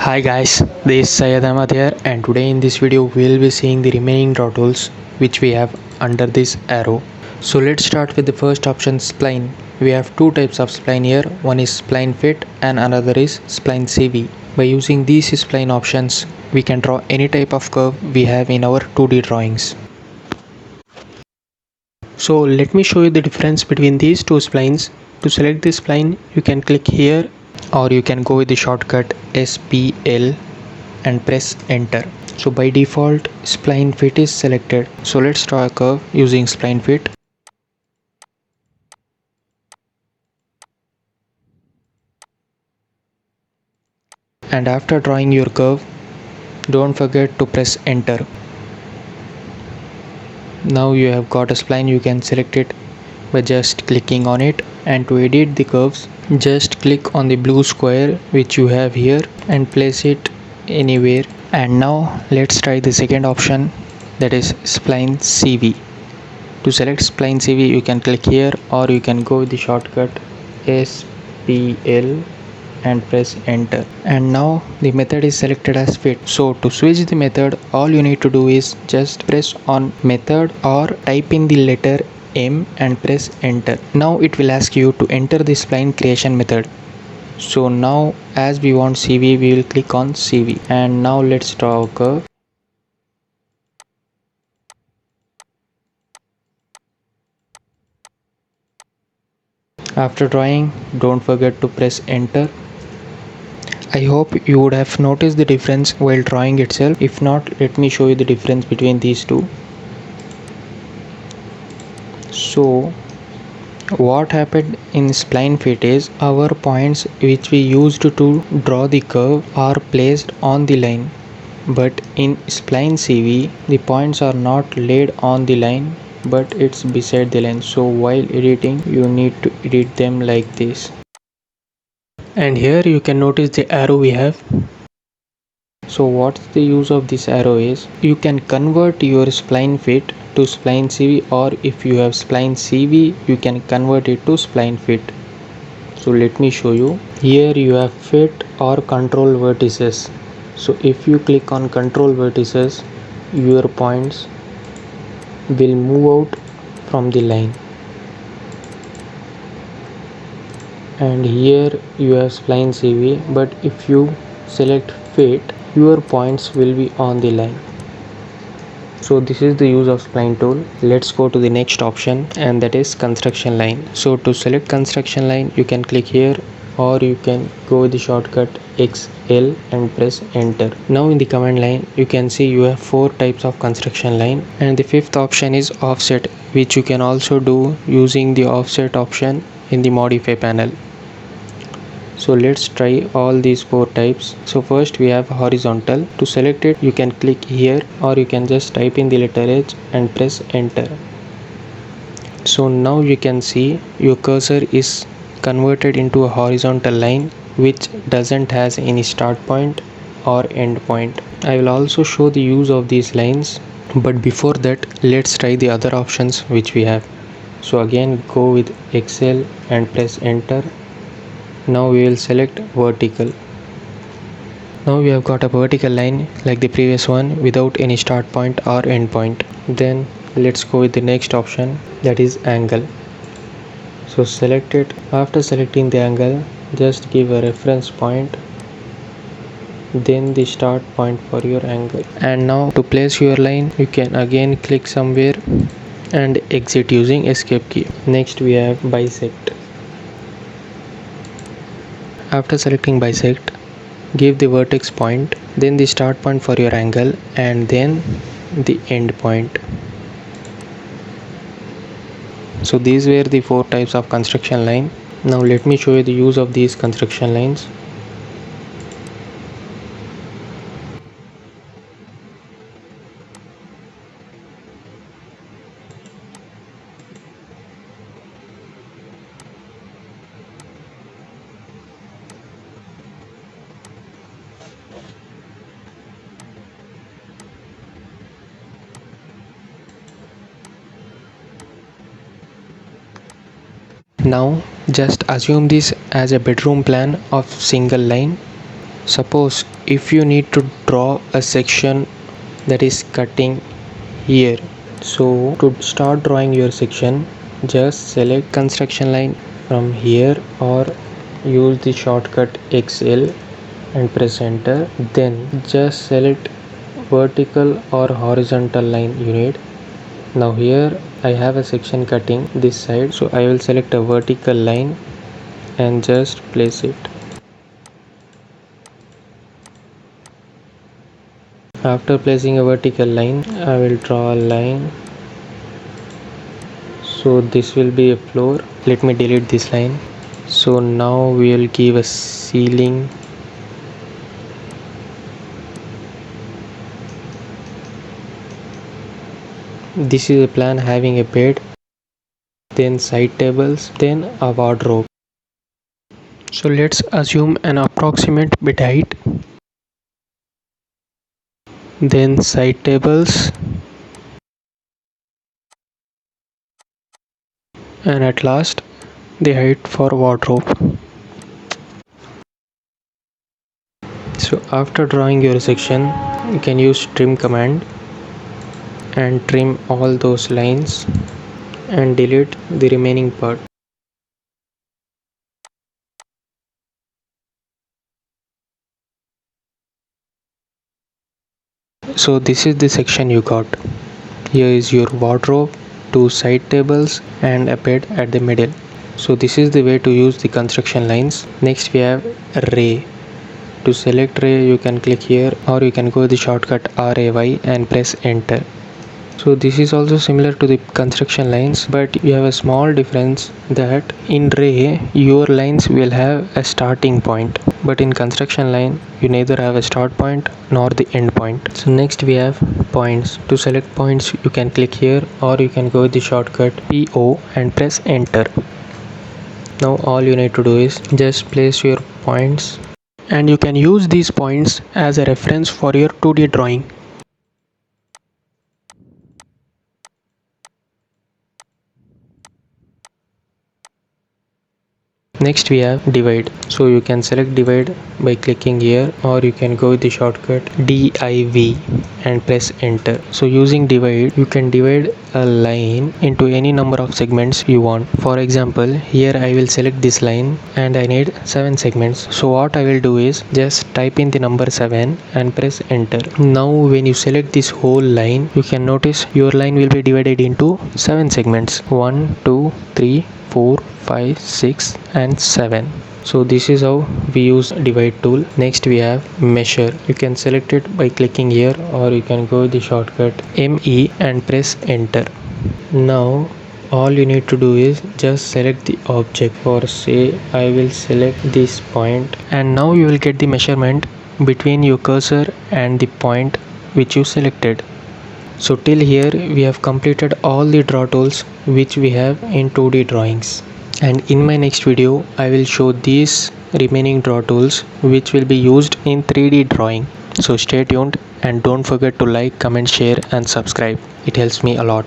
Hi guys, this is Syed Ahmad here, and today in this video we will be seeing the remaining draw tools which we have under this arrow. So let's start with the first option, spline. We have two types of spline here, one is spline fit and another is spline CV. By using these spline options we can draw any type of curve we have in our 2D drawings. So let me show you the difference between these two splines. To select this spline you can click here, or you can go with the shortcut SPL and press enter. So by default spline fit is selected. So let's draw a curve using spline fit. And after drawing your curve, don't forget to press enter. Now you have got a spline. You can select it by just clicking on it, and to edit the curves just click on the blue square which you have here and place it anywhere. And now let's try the second option, that is spline CV. To select spline CV you can click here, or you can go with the shortcut SPL and press enter. And now the method is selected as fit. So to switch the method, all you need to do is just press on method or type in the letter M and press enter. Now it will ask you to enter the spline creation method. So now as we want CV, we will click on CV, and now let's draw a curve. After drawing, don't forget to press enter. I hope you would have noticed the difference while drawing itself. If not, let me show you the difference between these two. So what happened in spline fit is our points which we used to draw the curve are placed on the line, but in spline CV the points are not laid on the line but it's beside the line. So while editing you need to edit them like this. And here you can notice the arrow we have. So what's the use of this arrow is, you can convert your spline fit to spline CV, or if you have spline CV you can convert it to spline fit. So let me show you. Here you have fit or control vertices. So if you click on control vertices, your points will move out from the line. And here you have spline CV, but if you select fit, your points will be on the line. So this is the use of spline tool. Let's go to the next option, and that is construction line. So to select construction line you can click here, or you can go with the shortcut XL and press enter. Now in the command line you can see you have 4 types of construction line, and the fifth option is offset, which you can also do using the offset option in the modify panel. So let's try all these 4 types. So first we have horizontal. To select it you can click here, or you can just type in the letter H and press enter. So now you can see your cursor is converted into a horizontal line which doesn't has any start point or end point. I will also show the use of these lines, but before that let's try the other options which we have. So again go with XL and press enter. Now we will select vertical. Now we have got a vertical line like the previous one without any start point or end point. Then let's go with the next option, that is angle. So select it. After selecting the angle, just give a reference point, then the start point for your angle. And now to place your line you can again click somewhere and exit using escape key. Next we have bisect. After selecting bisect, give the vertex point, then the start point for your angle, and then the end point. So these were the 4 types of construction line. Now let me show you the use of these construction lines. Now just assume this as a bedroom plan of single line. Suppose if you need to draw a section that is cutting here, so to start drawing your section, just select construction line from here or use the shortcut XL and press enter. Then just select vertical or horizontal line you need. Now here I have a section cutting this side, so I will select a vertical line and just place it. After placing a vertical line, I will draw a line. So this will be a floor. Let me delete this line. So now we will give a ceiling. This is a plan having a bed, then side tables, then a wardrobe. So let's assume an approximate bed height, then side tables, and at last the height for wardrobe. So after drawing your section, you can use trim command and trim all those lines and delete the remaining part. So this is the section you got. Here is your wardrobe, 2 side tables and a bed at the middle. So this is the way to use the construction lines. Next we have ray. To select ray, you can click here or you can go the shortcut RAY and press enter. So this is also similar to the construction lines, but you have a small difference that in ray your lines will have a starting point, but in construction line you neither have a start point nor the end point. So next we have points. To select points, you can click here or you can go with the shortcut PO and press enter. Now all you need to do is just place your points, and you can use these points as a reference for your 2D drawing. Next we have divide. So you can select divide by clicking here or you can go with the shortcut DIV and press enter. So using divide, you can divide a line into any number of segments you want. For example, here I will select this line and I need 7 segments. So what I will do is just type in the number 7 and press enter. Now when you select this whole line, you can notice your line will be divided into 7 segments. 1, 2, 3, 4, 5, 6 and 7. So this is how we use divide tool. Next we have measure. You can select it by clicking here or you can go with the shortcut ME and press enter. Now all you need to do is just select the object. For say I will select this point, and now you will get the measurement between your cursor and the point which you selected. So till here we have completed all the draw tools which we have in 2D drawings, and in my next video I will show these remaining draw tools which will be used in 3D drawing. So stay tuned and don't forget to like, comment, share and subscribe. It helps me a lot.